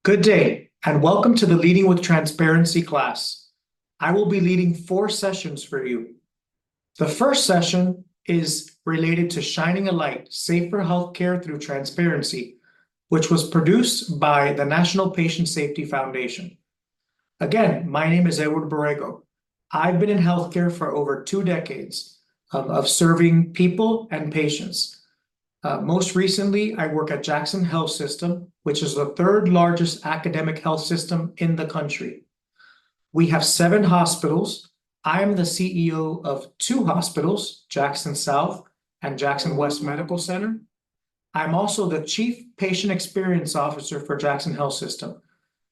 Good day, and welcome to the Leading with Transparency class. I will be leading 4 sessions for you. The first session is related to Shining a Light, Safer Healthcare Through Transparency, which was produced by the National Patient Safety Foundation. Again, my name is Edward Borrego. I've been in healthcare for over 2 decades of serving people and patients. Most recently, I work at Jackson Health System, which is the 3rd largest academic health system in the country. We have 7 hospitals. I am the CEO of 2 hospitals, Jackson South and Jackson West Medical Center. I'm also the Chief Patient Experience Officer for Jackson Health System.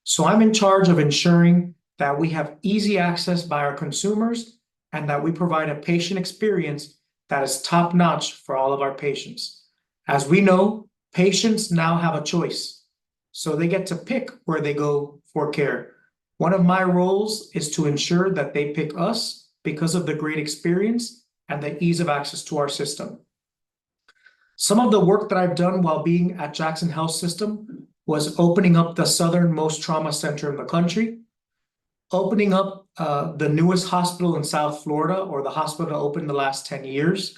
So I'm in charge of ensuring that we have easy access by our consumers and that we provide a patient experience that is top-notch for all of our patients. As we know, patients now have a choice, so they get to pick where they go for care. One of my roles is to ensure that they pick us because of the great experience and the ease of access to our system. Some of the work that I've done while being at Jackson Health System was opening up the southernmost trauma center in the country, opening up the newest hospital in South Florida, or the hospital to open the last 10 years.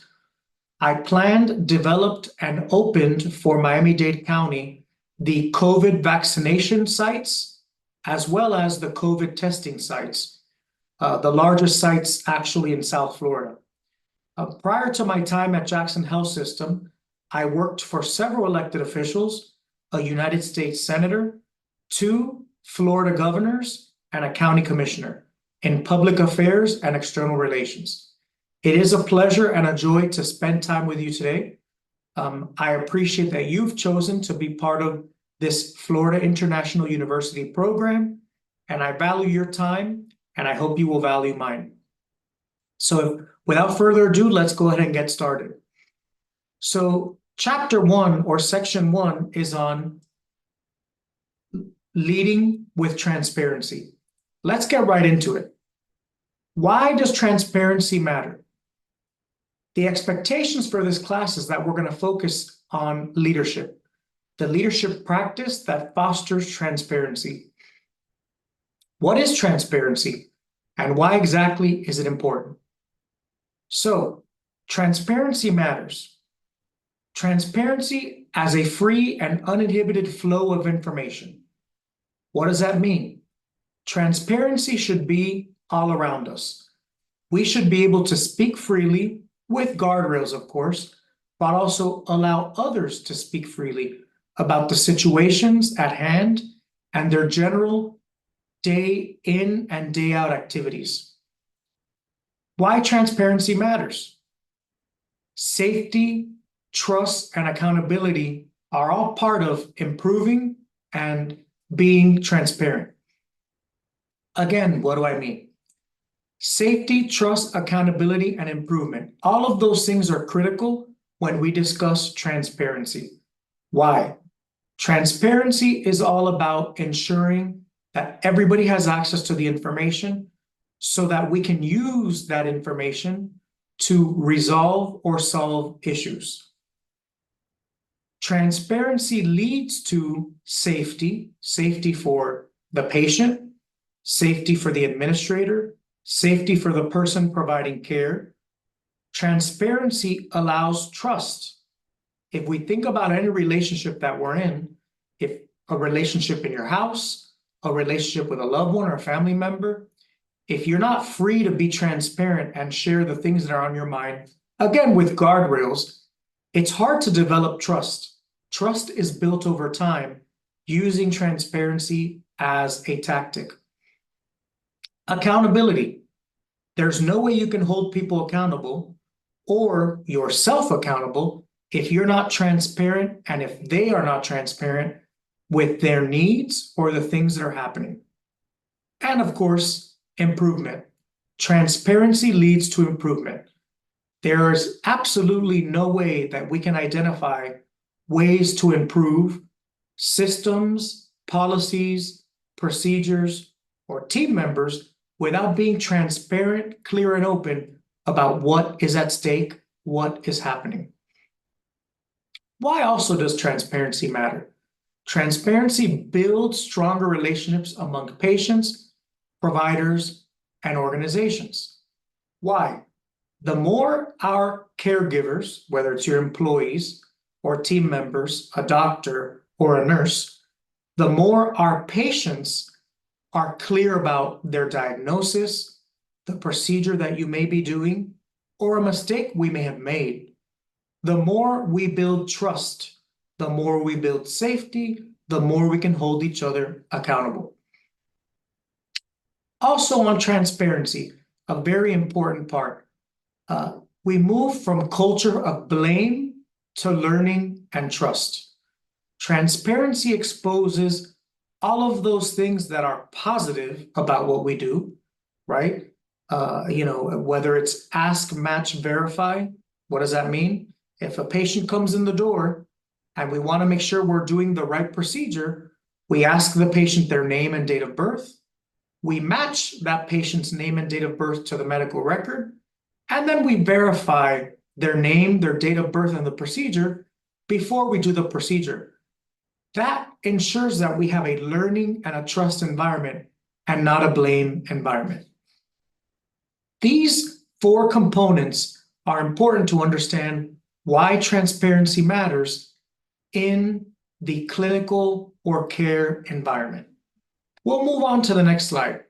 I planned, developed, and opened for Miami-Dade County the COVID vaccination sites, as well as the COVID testing sites, the largest sites actually in South Florida. Prior to my time at Jackson Health System, I worked for several elected officials, a United States Senator, 2 Florida governors, and a county commissioner in public affairs and external relations. It is a pleasure and a joy to spend time with you today. I appreciate that you've chosen to be part of this Florida International University program, and I value your time, and I hope you will value mine. So without further ado, let's go ahead and get started. So chapter 1 or section 1 is on leading with transparency. Let's get right into it. Why does transparency matter? The expectations for this class is that we're going to focus on leadership, the leadership practice that fosters transparency. What is transparency, and why exactly is it important? So, transparency matters. Transparency as a free and uninhibited flow of information. What does that mean? Transparency should be all around us. We should be able to speak freely, with guardrails, of course, but also allow others to speak freely about the situations at hand and their general day in and day out activities. Why transparency matters? Safety, trust, and accountability are all part of improving and being transparent. Again, what do I mean? Safety, trust, accountability, and improvement. All of those things are critical when we discuss transparency. Why? Transparency is all about ensuring that everybody has access to the information so that we can use that information to resolve or solve issues. Transparency leads to safety, safety for the patient, safety for the administrator, safety for the person providing care. Transparency allows trust. If we think about any relationship that we're in, if a relationship in your house, a relationship with a loved one or a family member, if you're not free to be transparent and share the things that are on your mind, again, with guardrails, it's hard to develop trust. Trust is built over time using transparency as a tactic. Accountability. There's no way you can hold people accountable or yourself accountable if you're not transparent and if they are not transparent with their needs or the things that are happening. And of course, improvement. Transparency leads to improvement. There's absolutely no way that we can identify ways to improve systems, policies, procedures, or team members without being transparent, clear, and open about what is at stake, what is happening. Why also does transparency matter? Transparency builds stronger relationships among patients, providers, and organizations. Why? The more our caregivers, whether it's your employees or team members, a doctor or a nurse, the more our patients are clear about their diagnosis, the procedure that you may be doing, or a mistake we may have made, the more we build trust, the more we build safety, the more we can hold each other accountable. Also on transparency, a very important part. We move from culture of blame to learning and trust. Transparency exposes all of those things that are positive about what we do, right? Whether it's ask, match, verify, what does that mean? If a patient comes in the door and we want to make sure we're doing the right procedure, we ask the patient their name and date of birth. We match that patient's name and date of birth to the medical record, and then we verify their name, their date of birth, and the procedure before we do the procedure. That ensures that we have a learning and a trust environment and not a blame environment. These 4 components are important to understand why transparency matters in the clinical or care environment. We'll move on to the next slide.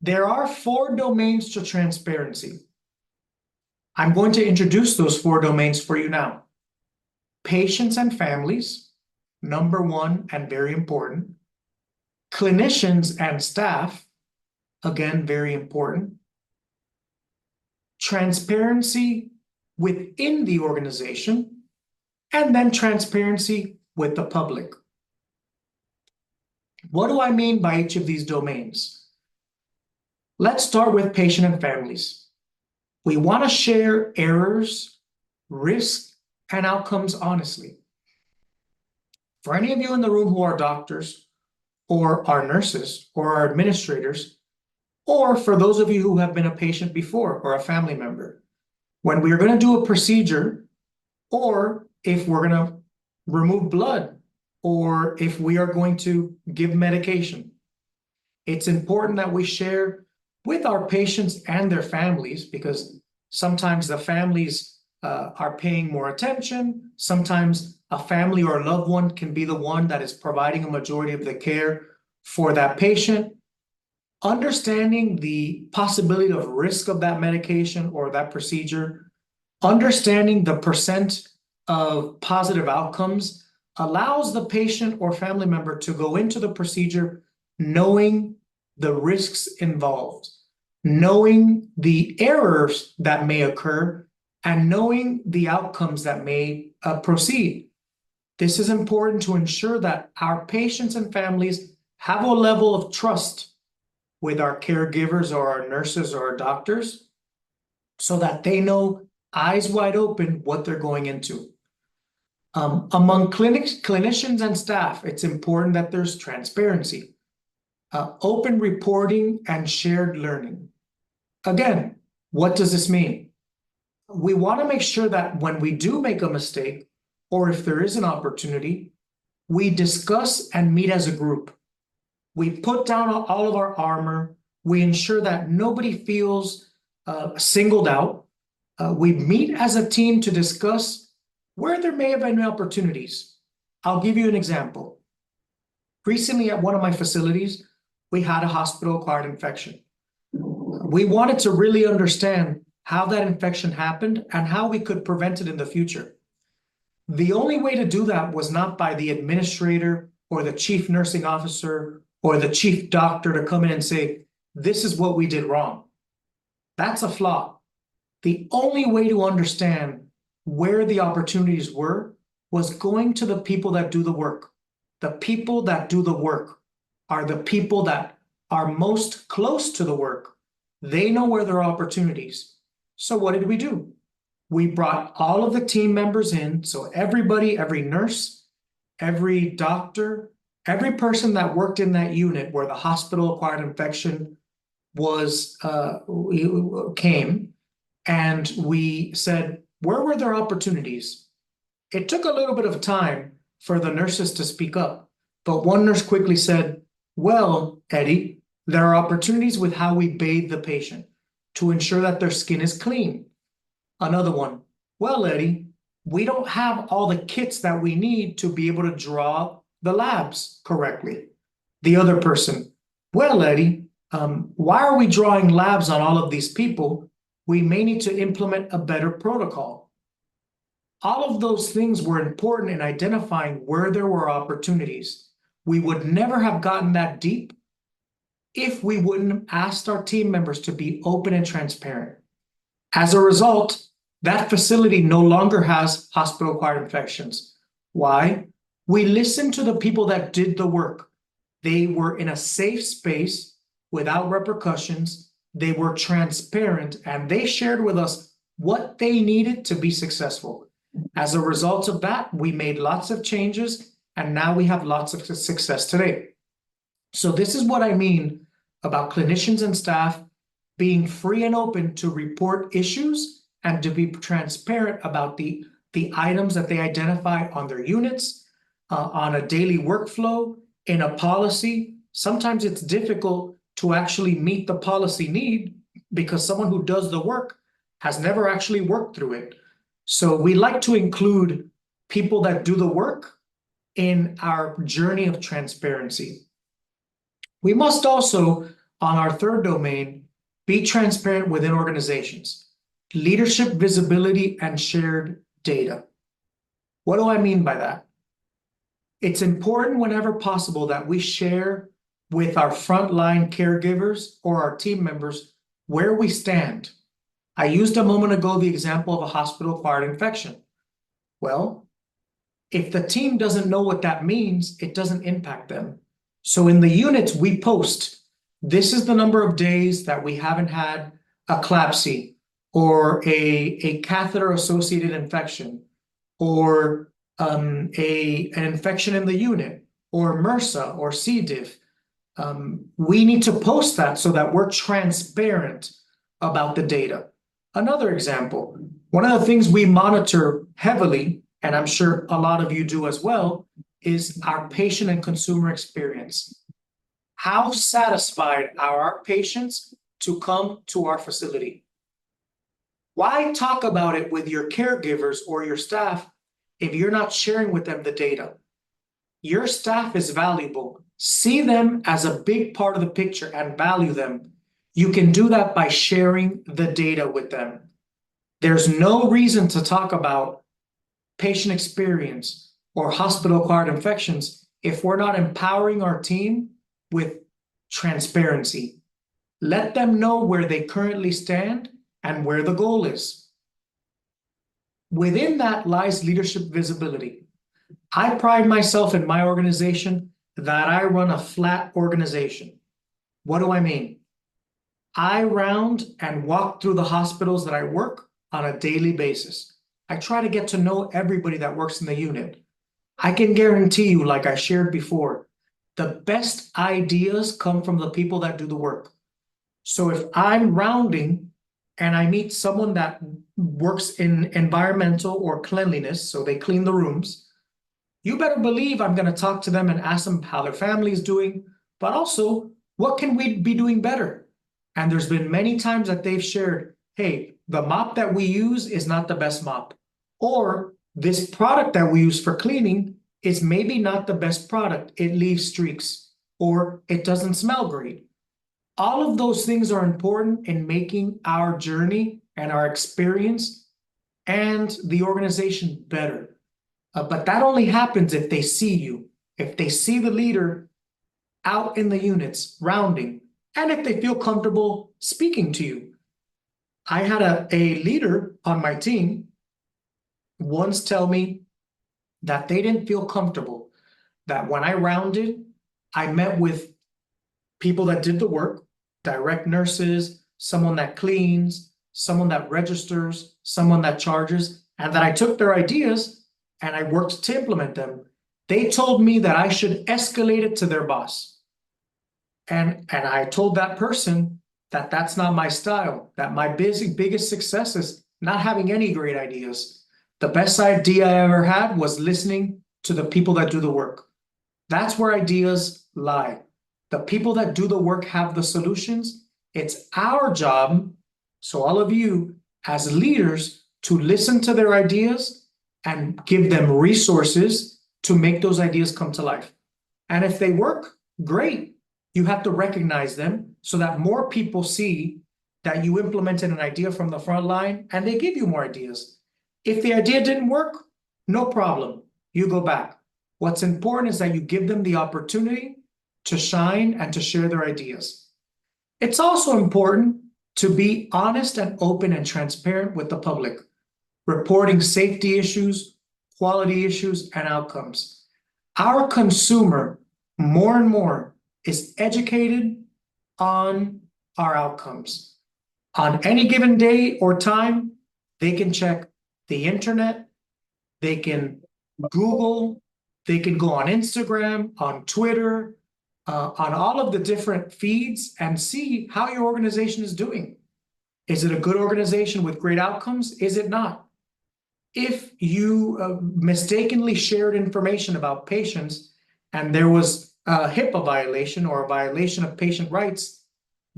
There are 4 domains to transparency. I'm going to introduce those 4 domains for you now. Patients and families, number 1 and very important. Clinicians and staff, again, very important. Transparency within the organization, and then transparency with the public. What do I mean by each of these domains? Let's start with patient and families. We want to share errors, risks, and outcomes honestly. For any of you in the room who are doctors, or are nurses, or are administrators, or for those of you who have been a patient before or a family member, when we are going to do a procedure, or if we're going to remove blood, or if we are going to give medication, it's important that we share with our patients and their families, because sometimes the families are paying more attention. Sometimes a family or a loved one can be the one that is providing a majority of the care for that patient. Understanding the possibility of risk of that medication or that procedure, understanding the percent of positive outcomes allows the patient or family member to go into the procedure knowing the risks involved, knowing the errors that may occur, and knowing the outcomes that may proceed. This is important to ensure that our patients and families have a level of trust with our caregivers or our nurses or our doctors, so that they know eyes wide open what they're going into. Among clinicians and staff, it's important that there's transparency, open reporting, and shared learning. Again, what does this mean? We want to make sure that when we do make a mistake, or if there is an opportunity, we discuss and meet as a group. We put down all of our armor. We ensure that nobody feels singled out. We meet as a team to discuss where there may have been opportunities. I'll give you an example. Recently at one of my facilities, we had a hospital-acquired infection. We wanted to really understand how that infection happened and how we could prevent it in the future. The only way to do that was not by the administrator or the chief nursing officer or the chief doctor to come in and say, this is what we did wrong. That's a flaw. The only way to understand where the opportunities were was going to the people that do the work. The people that do the work are the people that are most close to the work. They know where there are opportunities. So what did we do? We brought all of the team members in. So everybody, every nurse, every doctor, every person that worked in that unit where the hospital-acquired infection was came, and we said, where were there opportunities? It took a little bit of time, for the nurses to speak up. But one nurse quickly said, "Well, Eddie, there are opportunities with how we bathe the patient to ensure that their skin is clean." Another one, "Well, Eddie, we don't have all the kits that we need to be able to draw the labs correctly." The other person, "Well, Eddie, why are we drawing labs on all of these people? We may need to implement a better protocol." All of those things were important in identifying where there were opportunities. We would never have gotten that deep if we wouldn't have asked our team members to be open and transparent. As a result, that facility no longer has hospital-acquired infections. Why? We listened to the people that did the work. They were in a safe space without repercussions. They were transparent, and they shared with us what they needed to be successful. As a result of that, we made lots of changes, and now we have lots of success today. So this is what I mean about clinicians and staff being free and open to report issues and to be transparent about the items that they identify on their units, on a daily workflow, in a policy. Sometimes it's difficult to actually meet the policy need because someone who does the work has never actually worked through it. So we like to include people that do the work in our journey of transparency. We must also, on our third domain, be transparent within organizations. Leadership, visibility, and shared data. What do I mean by that? It's important whenever possible that we share with our frontline caregivers or our team members where we stand. I used a moment ago the example of a hospital-acquired infection. Well, if the team doesn't know what that means, it doesn't impact them. So in the units, we post, this is the number of days that we haven't had a CLABSI or a catheter-associated infection or an infection in the unit or MRSA or C. diff. We need to post that so that we're transparent about the data. Another example, one of the things we monitor heavily, and I'm sure a lot of you do as well, is our patient and consumer experience. How satisfied are our patients to come to our facility? Why talk about it with your caregivers or your staff if you're not sharing with them the data? Your staff is valuable. See them as a big part of the picture and value them. You can do that by sharing the data with them. There's no reason to talk about patient experience or hospital-acquired infections if we're not empowering our team with transparency. Let them know where they currently stand and where the goal is. Within that lies leadership visibility. I pride myself in my organization that I run a flat organization. What do I mean? I round and walk through the hospitals that I work on a daily basis. I try to get to know everybody that works in the unit. I can guarantee you, like I shared before, the best ideas come from the people that do the work. So if I'm rounding and I meet someone that works in environmental or cleanliness, so they clean the rooms, you better believe I'm going to talk to them and ask them how their family is doing, but also what can we be doing better? And there's been many times that they've shared, hey, the mop that we use is not the best mop. Or this product that we use for cleaning is maybe not the best product. It leaves streaks or it doesn't smell great. All of those things are important in making our journey and our experience and the organization better. But that only happens if they see you, if they see the leader out in the units rounding, and if they feel comfortable speaking to you. I had a leader on my team once tell me that they didn't feel comfortable, that when I rounded, I met with people that did the work, direct nurses, someone that cleans, someone that registers, someone that charges, and that I took their ideas and I worked to implement them. They told me that I should escalate it to their boss. And I told that person that that's not my style, that my biggest success is not having any great ideas. The best idea I ever had was listening to the people that do the work. That's where ideas lie. The people that do the work have the solutions. It's our job, so all of you as leaders, to listen to their ideas and give them resources to make those ideas come to life. And if they work, great. You have to recognize them so that more people see that you implemented an idea from the front line and they give you more ideas. If the idea didn't work, no problem. You go back. What's important is that you give them the opportunity to shine and to share their ideas. It's also important to be honest and open and transparent with the public, reporting safety issues, quality issues, and outcomes. Our consumer, more and more, is educated on our outcomes. On any given day or time, they can check the internet, they can Google, they can go on Instagram, on Twitter, on all of the different feeds and see how your organization is doing. Is it a good organization with great outcomes? Is it not? If you mistakenly shared information about patients and there was a HIPAA violation or a violation of patient rights,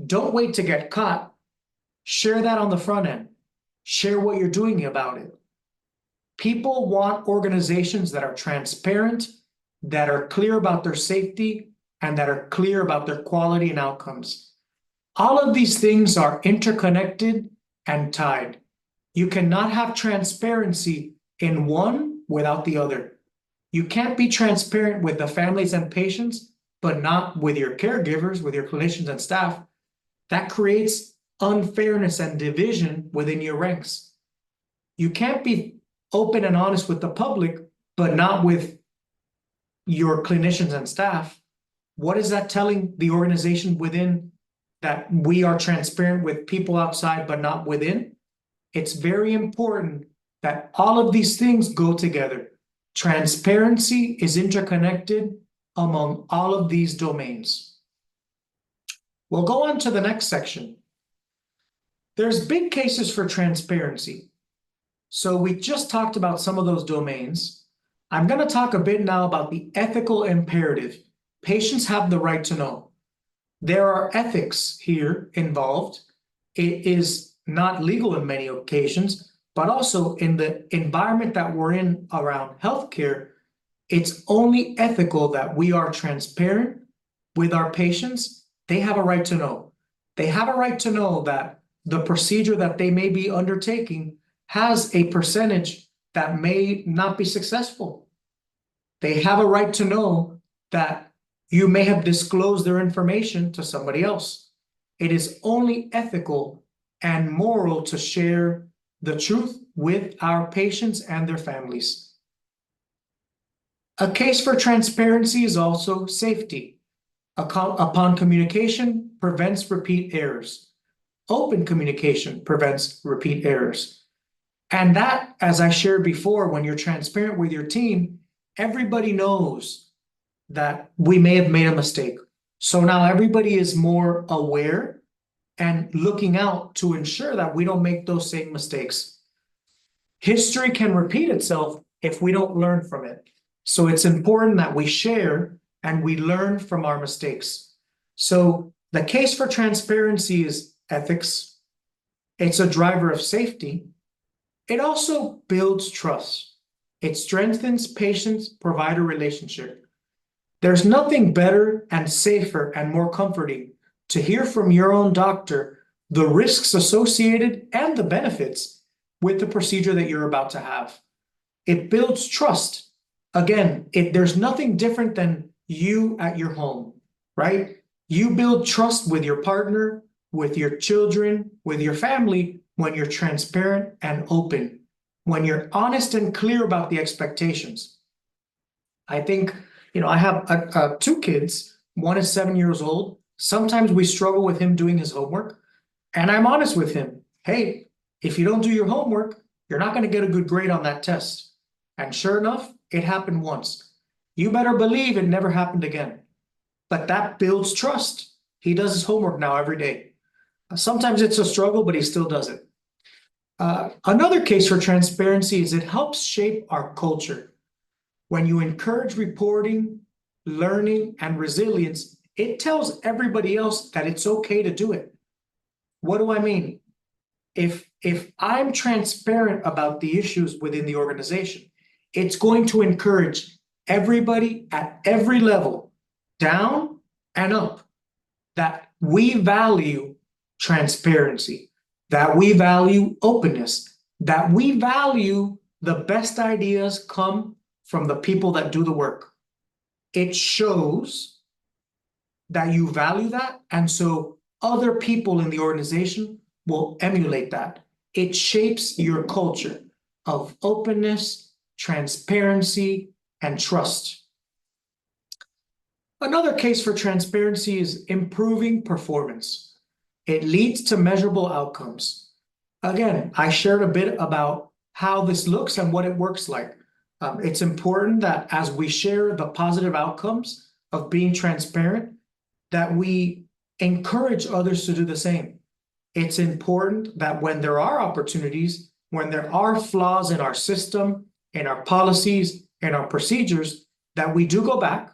don't wait to get caught. Share that on the front end. Share what you're doing about it. People want organizations that are transparent, that are clear about their safety, and that are clear about their quality and outcomes. All of these things are interconnected and tied. You cannot have transparency in one without the other. You can't be transparent with the families and patients, but not with your caregivers, with your clinicians and staff. That creates unfairness and division within your ranks. You can't be open and honest with the public, but not with your clinicians and staff. What is that telling the organization within, that we are transparent with people outside, but not within? It's very important that all of these things go together. Transparency is interconnected among all of these domains. We'll go on to the next section. There's big cases for transparency. So we just talked about some of those domains. I'm going to talk a bit now about the ethical imperative. Patients have the right to know. There are ethics here involved. It is not legal in many occasions, but also in the environment that we're in around healthcare, it's only ethical that we are transparent with our patients. They have a right to know. They have a right to know that the procedure that they may be undertaking has a percentage that may not be successful. They have a right to know that you may have disclosed their information to somebody else. It is only ethical and moral to share the truth with our patients and their families. A case for transparency is also safety. Upon communication prevents repeat errors. Open communication prevents repeat errors. And that, as I shared before, when you're transparent with your team, everybody knows that we may have made a mistake. So now everybody is more aware and looking out to ensure that we don't make those same mistakes. History can repeat itself if we don't learn from it. So it's important that we share and we learn from our mistakes. So the case for transparency is ethics. It's a driver of safety. It also builds trust. It strengthens patient-provider relationship. There's nothing better and safer and more comforting to hear from your own doctor the risks associated and the benefits with the procedure that you're about to have. It builds trust. Again, there's nothing different than you at your home, right? You build trust with your partner, with your children, with your family when you're transparent and open, when you're honest and clear about the expectations. I think, I have two kids. One is 7 years old. Sometimes we struggle with him doing his homework, and I'm honest with him. Hey, if you don't do your homework, you're not going to get a good grade on that test. And sure enough, it happened once. You better believe it never happened again. But that builds trust. He does his homework now every day. Sometimes it's a struggle, but he still does it. Another case for transparency is it helps shape our culture. when you encourage reporting, learning, and resilience, it tells everybody else that it's okay to do it. What do I mean? If I'm transparent about the issues within the organization, it's going to encourage everybody at every level, down and up, that we value transparency, that we value openness, that we value the best ideas come from the people that do the work. It shows that you value that, and so other people in the organization will emulate that. It shapes your culture of openness, transparency, and trust. Another case for transparency is improving performance. It leads to measurable outcomes. Again, I shared a bit about how this looks and what it works like. It's important that as we share the positive outcomes of being transparent, that we encourage others to do the same. It's important that when there are opportunities, when there are flaws in our system, in our policies, in our procedures, that we do go back,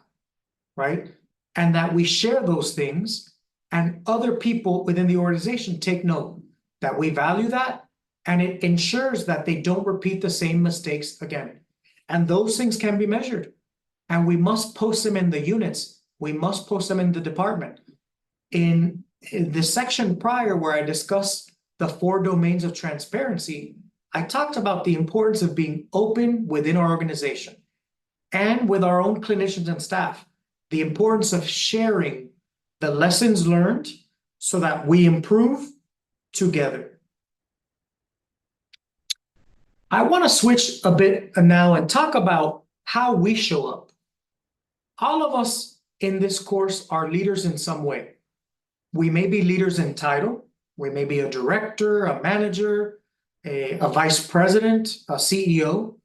right? And that we share those things, and other people within the organization take note that we value that, and it ensures that they don't repeat the same mistakes again. And those things can be measured, and we must post them in the units. We must post them in the department. In the section prior where I discussed the 4 domains of transparency, I talked about the importance of being open within our organization and with our own clinicians and staff, the importance of sharing the lessons learned so that we improve together. I want to switch a bit now and talk about how we show up. All of us in this course are leaders in some way. We may be leaders in title. We may be a director, a manager, a vice president, a CEO,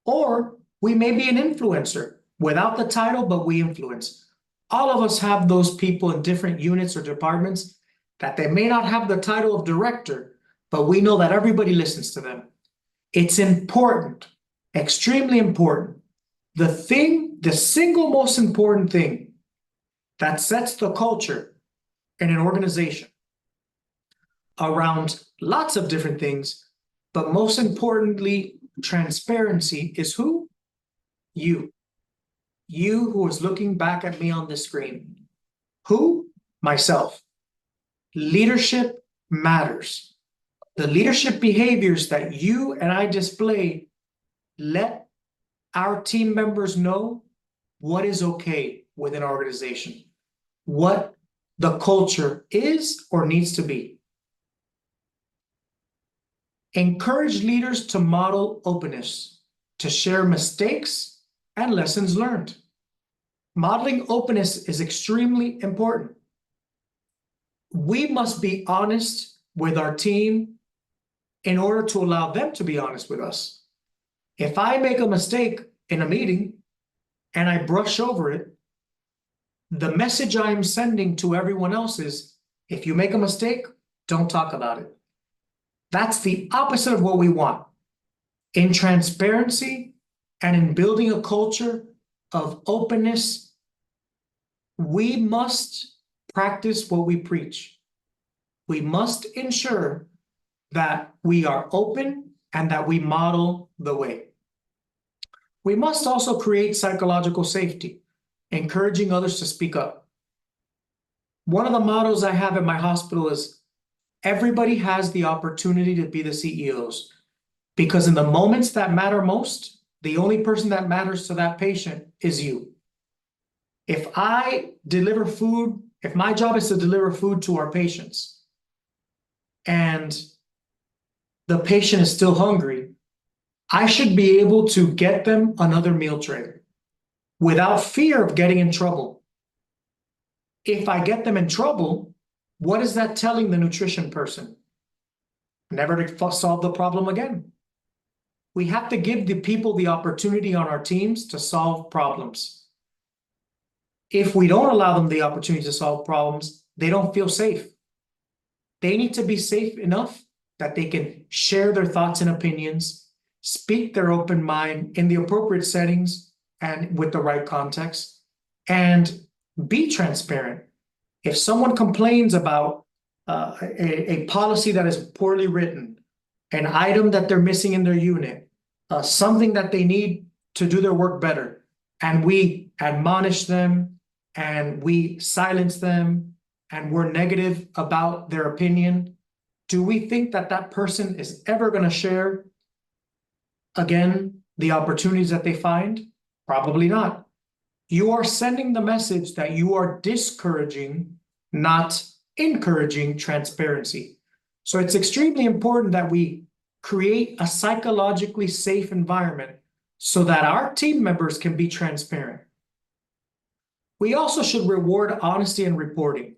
or we may be an influencer without the title, but we influence. All of us have those people in different units or departments that they may not have the title of director, but we know that everybody listens to them. It's important, extremely important. The single most important thing that sets the culture in an organization around lots of different things, but most importantly, transparency is who? You. You who is looking back at me on the screen. Who? Myself. Leadership matters. The leadership behaviors that you and I display let our team members know what is okay within our organization, what the culture is or needs to be. Encourage leaders to model openness, to share mistakes and lessons learned. Modeling openness is extremely important. We must be honest with our team in order to allow them to be honest with us. If I make a mistake in a meeting and I brush over it, the message I am sending to everyone else is, if you make a mistake, don't talk about it. That's the opposite of what we want. In transparency and in building a culture of openness, we must practice what we preach. We must ensure that we are open and that we model the way. We must also create psychological safety, encouraging others to speak up. One of the mottos I have in my hospital is, everybody has the opportunity to be the CEOs, because in the moments that matter most, the only person that matters to that patient is you. If I deliver food, if my job is to deliver food to our patients and the patient is still hungry, I should be able to get them another meal tray without fear of getting in trouble. If I get them in trouble, what is that telling the nutrition person? Never to solve the problem again. We have to give the people the opportunity on our teams to solve problems. If we don't allow them the opportunity to solve problems, they don't feel safe. They need to be safe enough that they can share their thoughts and opinions, speak their open mind in the appropriate settings, and with the right context, and be transparent. If someone complains about a policy that is poorly written, an item that they're missing in their unit, something that they need to do their work better, and we admonish them and we silence them and we're negative about their opinion, do we think that that person is ever going to share again the opportunities that they find? Probably not. You are sending the message that you are discouraging, not encouraging transparency. So it's extremely important that we create a psychologically safe environment so that our team members can be transparent. We also should reward honesty and reporting.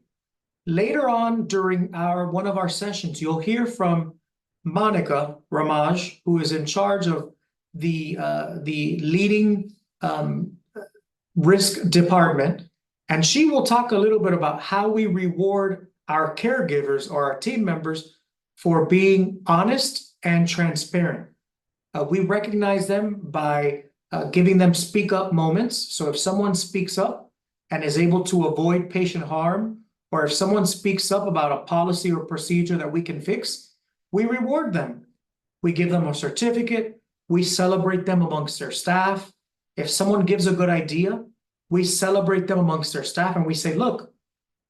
Later on during one of our sessions, you'll hear from Monica Ramaj, who is in charge of the leading risk department, and she will talk a little bit about how we reward our caregivers or our team members for being honest and transparent. We recognize them by giving them speak up moments. So if someone speaks up and is able to avoid patient harm, or if someone speaks up about a policy or procedure that we can fix, we reward them. We give them a certificate. We celebrate them amongst their staff. If someone gives a good idea, we celebrate them amongst their staff and we say, look,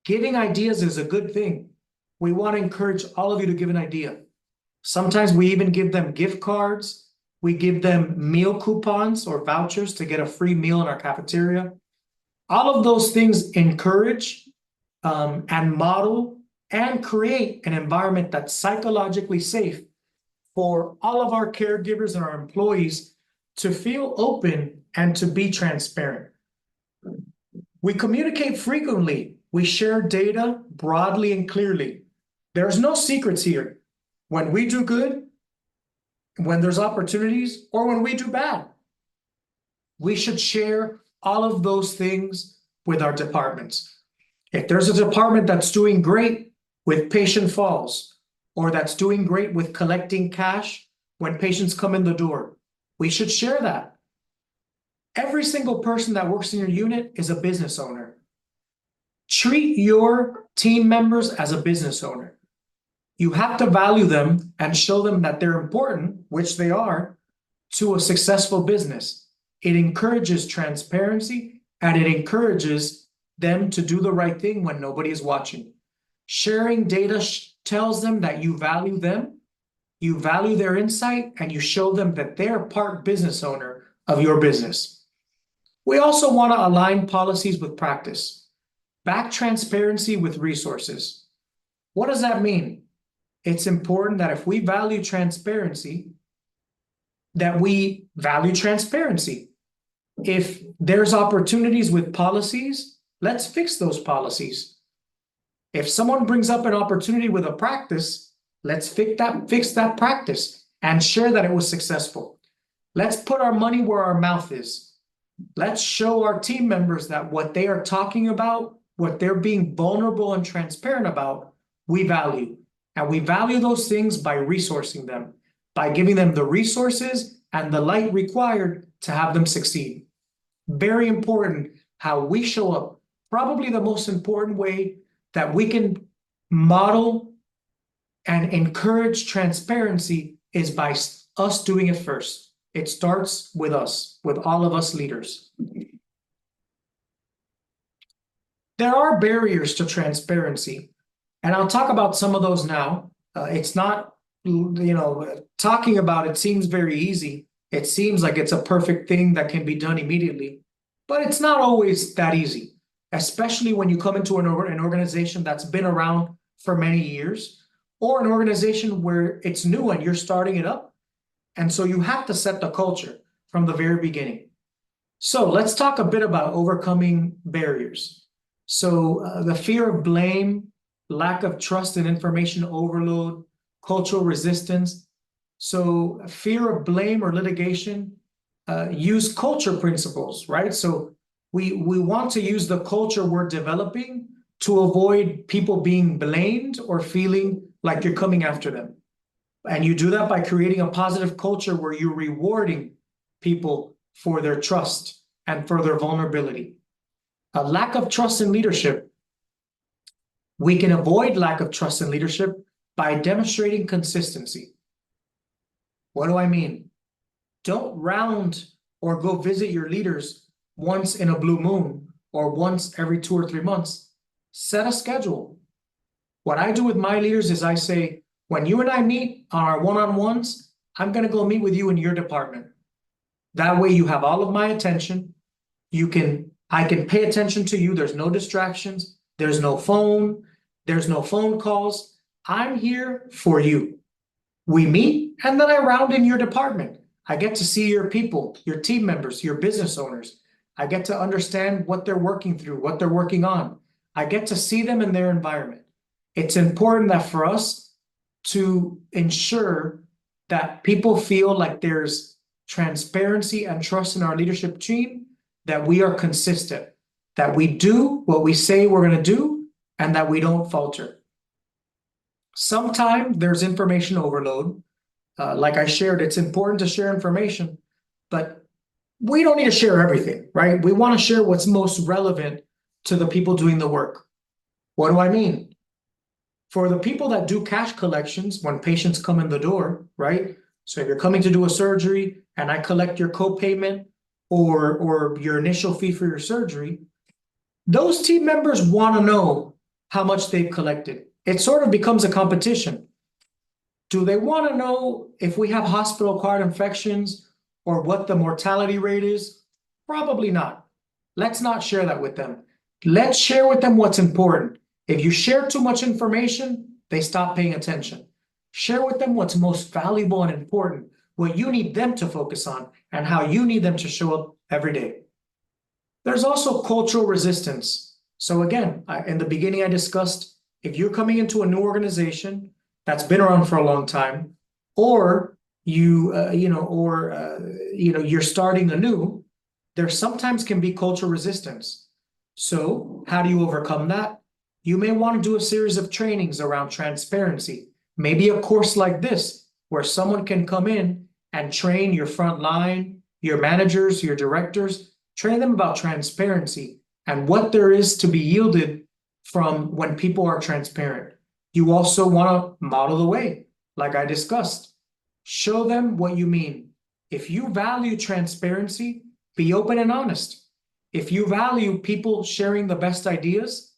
giving ideas is a good thing. We want to encourage all of you to give an idea. Sometimes we even give them gift cards. We give them meal coupons or vouchers to get a free meal in our cafeteria. All of those things encourage and model and create an environment that's psychologically safe for all of our caregivers and our employees to feel open and to be transparent. We communicate frequently. We share data broadly and clearly. There's no secrets here. When we do good, when there's opportunities, or when we do bad, we should share all of those things with our departments. If there's a department that's doing great with patient falls, or that's doing great with collecting cash when patients come in the door, we should share that. Every single person that works in your unit is a business owner. Treat your team members as a business owner. You have to value them and show them that they're important, which they are, to a successful business. It encourages transparency and it encourages them to do the right thing when nobody is watching. Sharing data tells them that you value them, you value their insight, and you show them that they're part business owner of your business. We also want to align policies with practice. Back transparency with resources. What does that mean? It's important that if we value transparency, that we value transparency. If there's opportunities with policies, let's fix those policies. If someone brings up an opportunity with a practice, let's fix that practice and share that it was successful. Let's put our money where our mouth is. Let's show our team members that what they are talking about, what they're being vulnerable and transparent about, we value. And we value those things by resourcing them, by giving them the resources and the light required to have them succeed. Very important how we show up. Probably the most important way that we can model and encourage transparency is by us doing it first. It starts with us, with all of us leaders. There are barriers to transparency, and I'll talk about some of those now. It's not, talking about it seems very easy. It seems like it's a perfect thing that can be done immediately, but it's not always that easy, especially when you come into an organization that's been around for many years, or an organization where it's new and you're starting it up. And so you have to set the culture from the very beginning. So let's talk a bit about overcoming barriers. So the fear of blame, lack of trust and information overload, cultural resistance. So fear of blame or litigation, use culture principles, right? So we want to use the culture we're developing to avoid people being blamed or feeling like you're coming after them. And you do that by creating a positive culture where you're rewarding people for their trust and for their vulnerability. A lack of trust in leadership. We can avoid lack of trust in leadership by demonstrating consistency. What do I mean? Don't round or go visit your leaders once in a blue moon or once every 2 or 3 months. Set a schedule. What I do with my leaders is I say, when you and I meet on our one-on-ones, I'm going to go meet with you in your department. That way you have all of my attention. I can pay attention to you. There's no distractions. There's no phone. There's no phone calls. I'm here for you. We meet, and then I round in your department. I get to see your people, your team members, your business owners. I get to understand what they're working through, what they're working on. I get to see them in their environment. It's important that for us to ensure that people feel like there's transparency and trust in our leadership team, that we are consistent, that we do what we say we're going to do, and that we don't falter. Sometimes there's information overload. Like I shared, it's important to share information, but we don't need to share everything, right? We want to share what's most relevant to the people doing the work. What do I mean? For the people that do cash collections, when patients come in the door, right? So if you're coming to do a surgery and I collect your copayment or your initial fee for your surgery, those team members want to know how much they've collected. It sort of becomes a competition. Do they want to know if we have hospital-acquired infections or what the mortality rate is? Probably not. Let's not share that with them. Let's share with them what's important. If you share too much information, they stop paying attention. Share with them what's most valuable and important, what you need them to focus on, and how you need them to show up every day. There's also cultural resistance. So again, in the beginning I discussed, if you're coming into a new organization that's been around for a long time, or you're starting anew, there sometimes can be cultural resistance. So how do you overcome that? You may want to do a series of trainings around transparency, maybe a course like this, where someone can come in and train your front line, your managers, your directors, train them about transparency and what there is to be yielded from when people are transparent. You also want to model the way, like I discussed. Show them what you mean. If you value transparency, be open and honest. If you value people sharing the best ideas,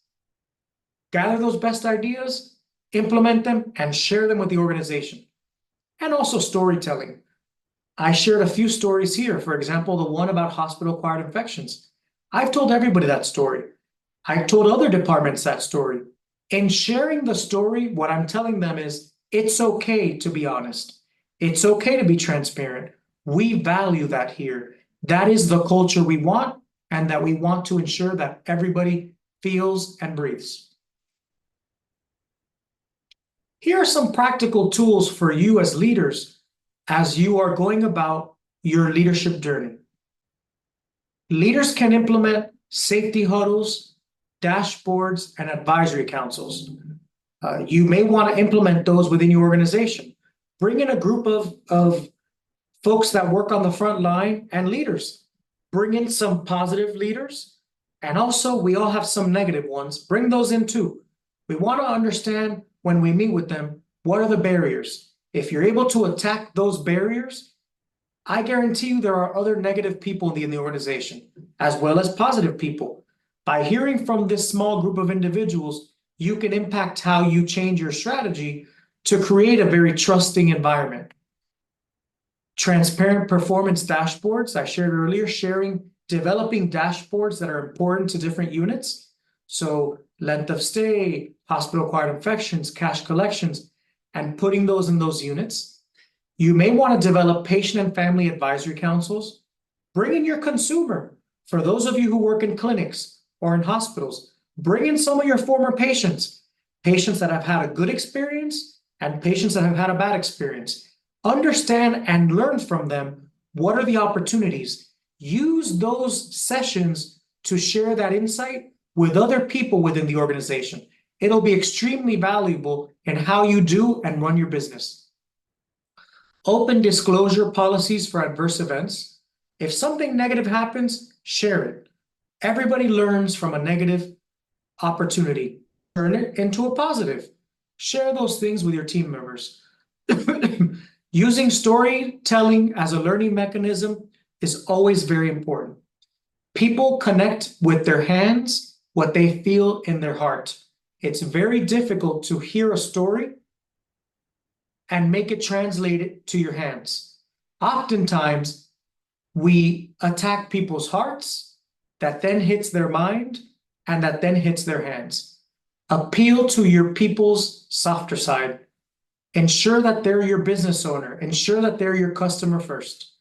gather those best ideas, implement them, and share them with the organization. And also storytelling. I shared a few stories here. For example, the one about hospital-acquired infections. I've told everybody that story. I've told other departments that story. In sharing the story, what I'm telling them is, it's okay to be honest. It's okay to be transparent. We value that here. That is the culture we want, and that we want to ensure that everybody feels and breathes. Here are some practical tools for you as leaders as you are going about your leadership journey. Leaders can implement safety huddles, dashboards, and advisory councils. You may want to implement those within your organization. Bring in a group of folks that work on the front line and leaders. Bring in some positive leaders, and also we all have some negative ones. Bring those in too. We want to understand when we meet with them, what are the barriers? If you're able to attack those barriers, I guarantee you there are other negative people in the organization, as well as positive people. By hearing from this small group of individuals, you can impact how you change your strategy to create a very trusting environment. Transparent performance dashboards, I shared earlier, developing dashboards that are important to different units. So length of stay, hospital-acquired infections, cash collections, and putting those in those units. You may want to develop patient and family advisory councils. Bring in your consumer. For those of you who work in clinics or in hospitals, bring in some of your former patients that have had a good experience and patients that have had a bad experience. Understand and learn from them. What are the opportunities? Use those sessions to share that insight with other people within the organization. It'll be extremely valuable in how you do and run your business. Open disclosure policies for adverse events. If something negative happens, share it. Everybody learns from a negative opportunity. Turn it into a positive. Share those things with your team members. Using storytelling as a learning mechanism is always very important. People connect with their hands what they feel in their heart. It's very difficult to hear a story and make it translated to your hands. Oftentimes, we attack people's hearts, that then hits their mind, and that then hits their hands. Appeal to your people's softer side. Ensure that they're your business owner. Ensure that they're your customer first.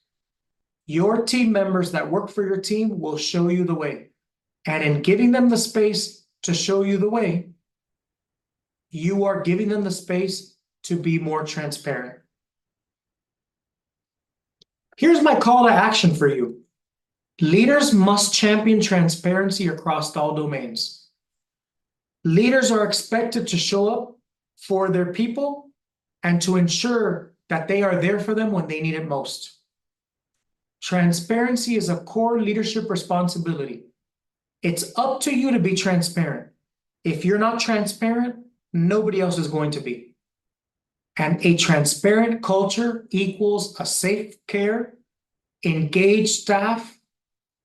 Your team members that work for your team will show you the way. And in giving them the space to show you the way, you are giving them the space to be more transparent. Here's my call to action for you. Leaders must champion transparency across all domains. Leaders are expected to show up for their people and to ensure that they are there for them when they need it most. Transparency is a core leadership responsibility. It's up to you to be transparent. If you're not transparent, nobody else is going to be. And a transparent culture equals a safe care, engaged staff,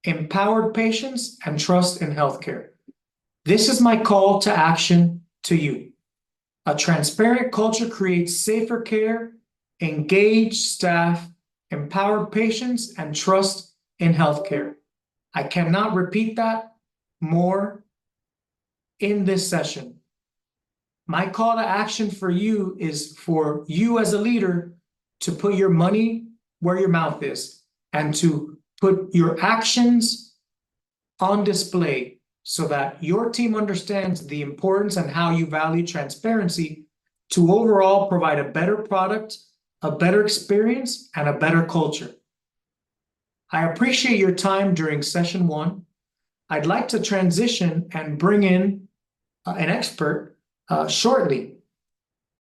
empowered patients, and trust in healthcare. This is my call to action to you. A transparent culture creates safer care, engaged staff, empowered patients, and trust in healthcare. I cannot repeat that more in this session. My call to action for you is for you as a leader to put your money where your mouth is and to put your actions on display so that your team understands the importance and how you value transparency to overall provide a better product, a better experience, and a better culture. I appreciate your time during session 1. I'd like to transition and bring in an expert shortly.